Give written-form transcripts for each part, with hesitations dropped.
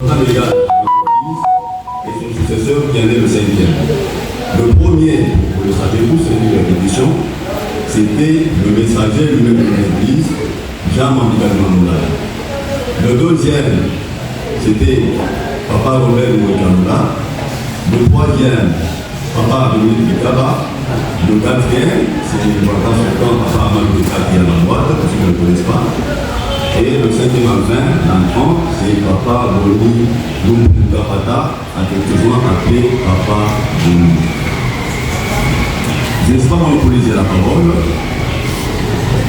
Légal et son successeur qui en est le 5e. Le premier, vous le savez tous, c'est une répétition, c'était le messager lui-même de l'Église, Jean-Marie Moulaya. Le deuxième, c'était Papa Robert Mouekanoula. Le troisième, Papa Dominique Bikaba. Le quatrième, c'était le papa sultan, Papa Amadou qui est à la droite, parce qu'ils ne le connaissent pas. Et le 5e enfin, l'enfant, c'est Papa Boni Lumpukapata, affectueusement appelé Papa Boni. Je ne sais pas comment poser la parole.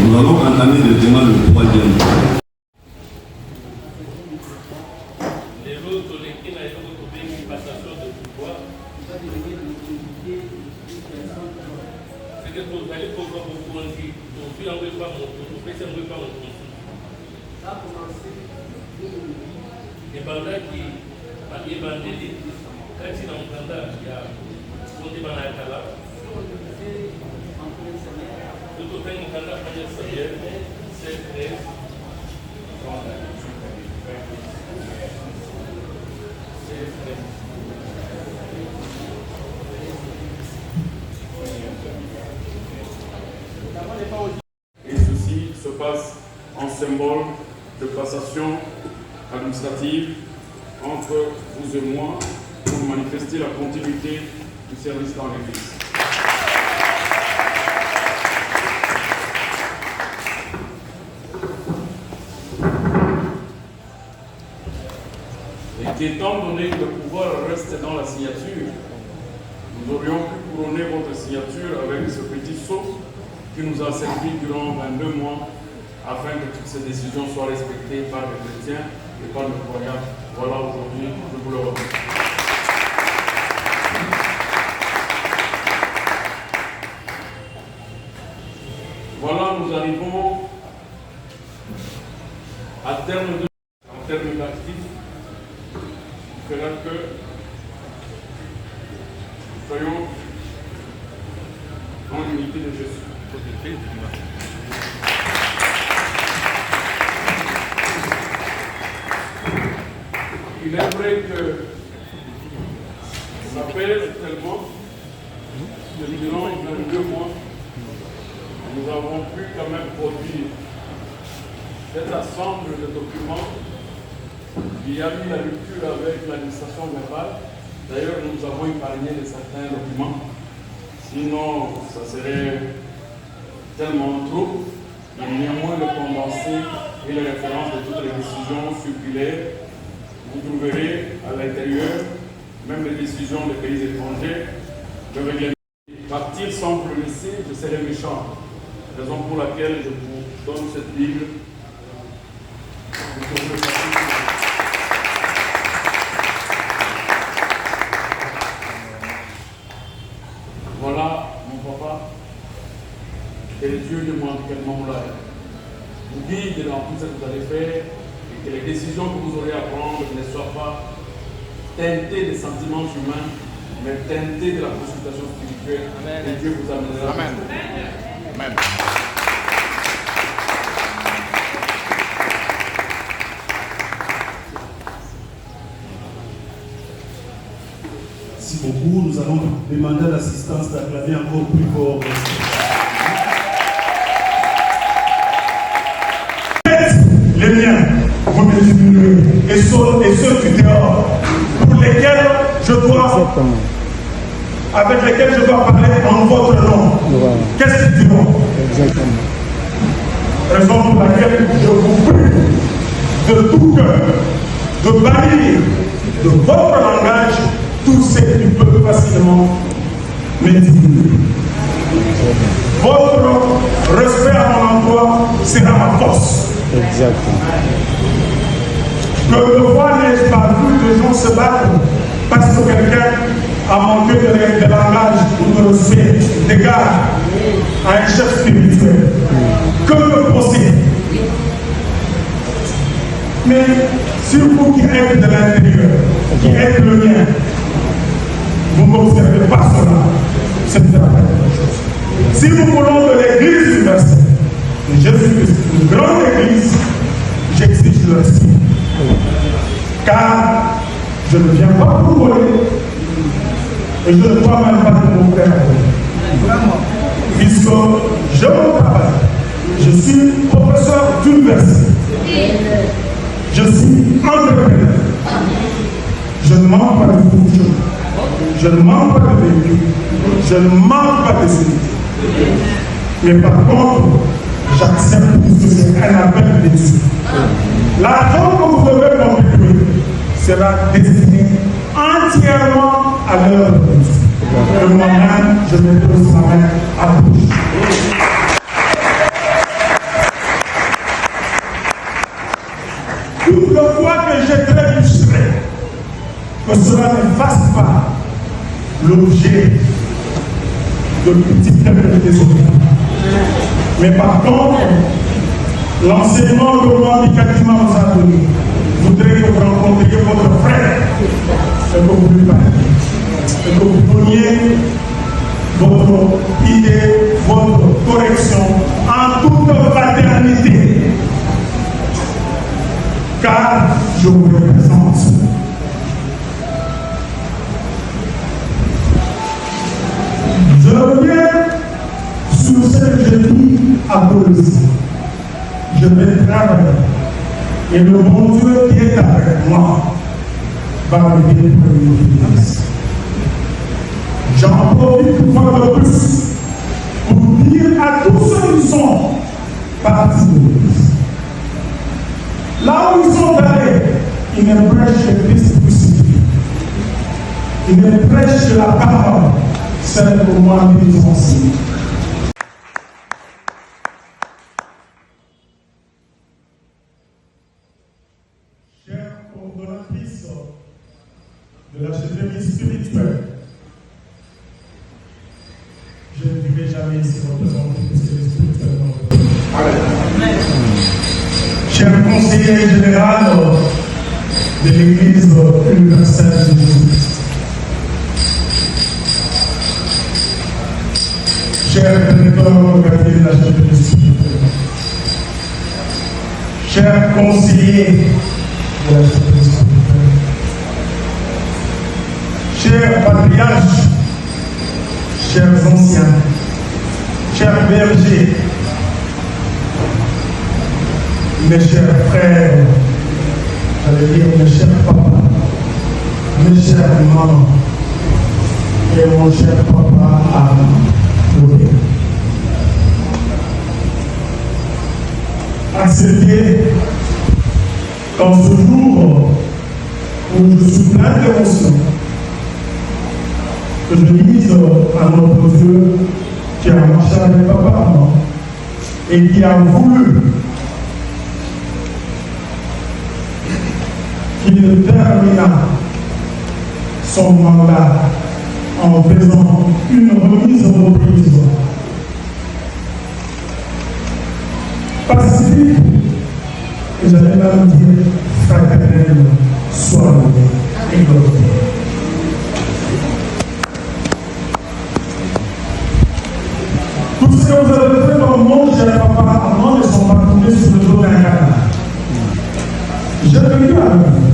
Nous allons entamer le thème le 3e. Et ceci se passe en symbole de passation administrative entre vous et moi pour manifester la continuité du service dans l'Église. Et étant donné que le pouvoir reste dans la signature, nous aurions pu couronner votre signature avec ce petit sceau qui nous a servi durant 22 mois afin que toutes ces décisions soient respectées par les chrétiens et par les croyants. Voilà, aujourd'hui, je vous le remets. Voilà, nous arrivons à terme d'actifs qui fera que nous soyons en l'unité de Jésus. Il est vrai que ça pèse tellement que durant 22 mois, nous avons pu quand même produire cet ensemble de documents. Il y a eu la rupture avec l'administration verbale. D'ailleurs, nous avons épargné certains documents. Sinon, ça serait tellement trop. Mais néanmoins, le condensé et les références de toutes les décisions circulaires, vous trouverez à l'intérieur, même les décisions des pays étrangers, je vais partir sans vous le laisser, je serai méchant. Raison pour laquelle je vous donne cette Bible. Voilà, mon papa, que les dieux de Moulaya vous guide dans tout ce que vous allez faire et que les décisions que vous aurez à prendre ne soient pas teintées des sentiments humains, mais teintées de la consultation spirituelle. Amen. Et Dieu vous amènera. Amen. Amen. Merci beaucoup. Nous allons demander à l'assistance d'acclamer encore plus fort. Les miens, vous me diminuez. Et ceux du dehors, pour lesquels je dois, avec lesquels je dois parler en votre nom. Qu'est-ce qu'ils diront? Exactement. Raison pour laquelle je vous prie de tout cœur de bannir de votre langage tout ce qui peut facilement me diminuer. Votre respect à mon emploi sera ma force. Exactement. Que le voix n'ait pas vu de gens se battre parce que quelqu'un a manqué de langage ou de respect, d'égard à un chef spirituel. Que le procès. Mais si vous qui êtes de l'intérieur, qui êtes le mien, vous n'observez pas cela, c'est la même chose. Si nous voulons de l'église universelle, Jésus-Christ, une grande église, j'exige le respect. Car je ne viens pas pour voler et je ne crois même pas de mon frère. Puisque je mon travail, je suis professeur d'université, je suis entrepreneur, je ne manque pas de fourniture, je ne manque pas de véhicule, je ne manque pas de sécurité. Mais par contre, j'accepte que c'est un appel de Dieu. L'argent que vous devez contribuer sera destiné entièrement à l'œuvre de Dieu. Et moi-même, je dépose ma main à la bouche. Toutefois que j'ai trébucherai, que cela ne fasse pas l'objet de petites des autres. Mais par contre, l'enseignement que Roi Katima nous a donné, voudrait que vous rencontriez votre frère et que vous lui parliez, et que vous donniez votre idée, votre correction en toute fraternité. Car je vous représente. Je reviens sur ce que j'ai dit à Police. Je vais travailler. Et le bon Dieu qui est avec moi va m'aider pour une finance. J'en profite une fois de plus pour dire à tous ceux qui sont partis de l'Église. Là où ils sont allés, ils ne prêchent que Christ crucifié. Ils ne prêchent que la parole, celle que moi qui les enseigne. Chère coordonnatrice de la chefferie spirituelle, je ne dirai jamais ici représenter que c'est spirituellement. Amen. Cher conseiller général de l'Église universelle de Jésus-Christ, cher directeur locatif de la chefferie spirituelle, cher conseiller de la chefferie spirituelle, chers patriarches, chers anciens, chers bergers, mes chers frères, j'allais dire mes chers papas, mes chers mamans et mon cher papa Arnaud. Acceptez qu'en ce jour où je suis plein d'émotion, que je dise à notre Dieu qui a marché avec papa Arnaud et qui a voulu qu'il termina son mandat en faisant une remise en reprise pacifique, et j'allais même dire fraternelle, soignée et glorifiée. Tout ce que vous avez fait dans le monde, cher papa Arnaud, ne sont pas tombés sur le dos d'un canard. J'ai vécu avec vous.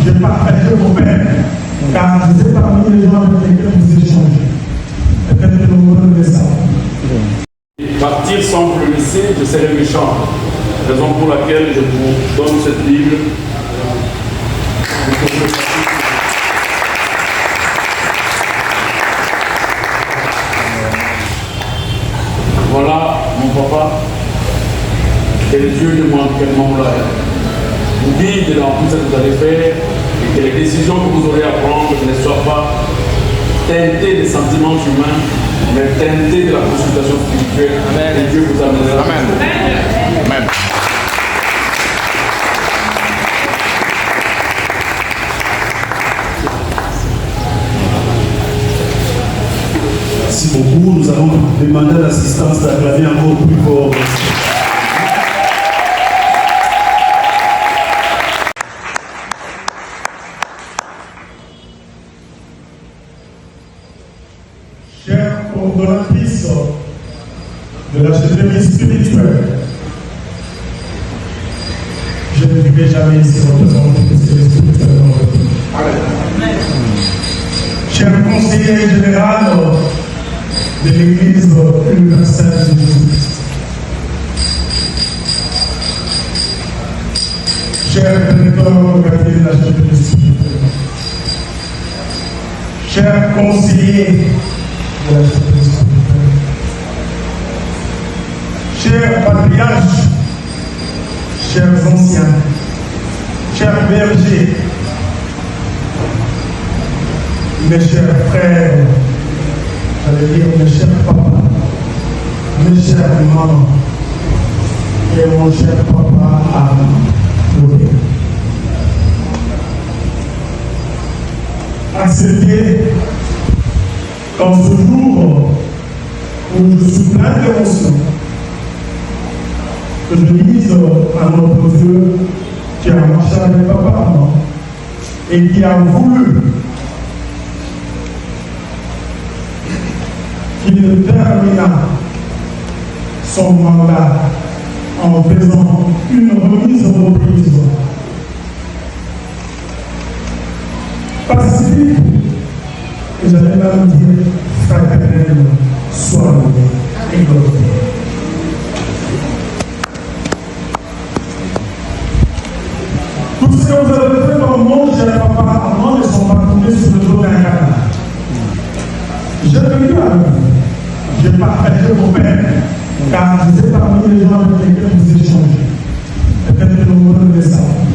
J'ai partagé vos peines, car je sais parmi les gens avec lesquels vous échangez. Peut-être que nous voulons le savoir. Partir sans me le laisser, je serai méchant. Raison pour laquelle je vous donne cette Bible. Voilà mon papa. Quel Dieu demande, quel nom là est. Vous guide dans tout ce que vous allez faire et que les décisions que vous aurez à prendre ne soient pas teintées des sentiments humains, mais teintées de la consultation spirituelle. Amen. Et Dieu vous amènera. Amen. Amen. Merci beaucoup. Nous allons demander l'assistance d'acclamer encore plus fort. Chère coordonnatrice de la chefferie spirituelle, je ne dirai jamais ici représenter que c'est spirituellement. Cher conseiller général de l'Église universelle de Jésus-Christ, cher directeur locatif de la Jésus-Christ, cher conseiller de la Jésus-Christ, chers patriarches, chers anciens, chers bergers, mes chers frères, j'allais dire mes chers papas, mes chers mamans et mon cher papa Arnaud. Acceptez qu'en ce jour où je suis plein d'émotions, que je dise à notre Dieu qui a marché avec papa et qui a voulu qu'il termina son mandat en faisant une remise en reprise pacifique et j'allais même dire fraternelle, soignée et glorifiée. Tout ce que vous avez fait dans le monde, cher papa Armand, ne sont pas tombés sur le dos d'un canard. J'ai vécu avec vous. J'ai partagé vos peines, car vous êtes parmi les gens avec lesquels vous échangez. Peut-être que nous ne le savons.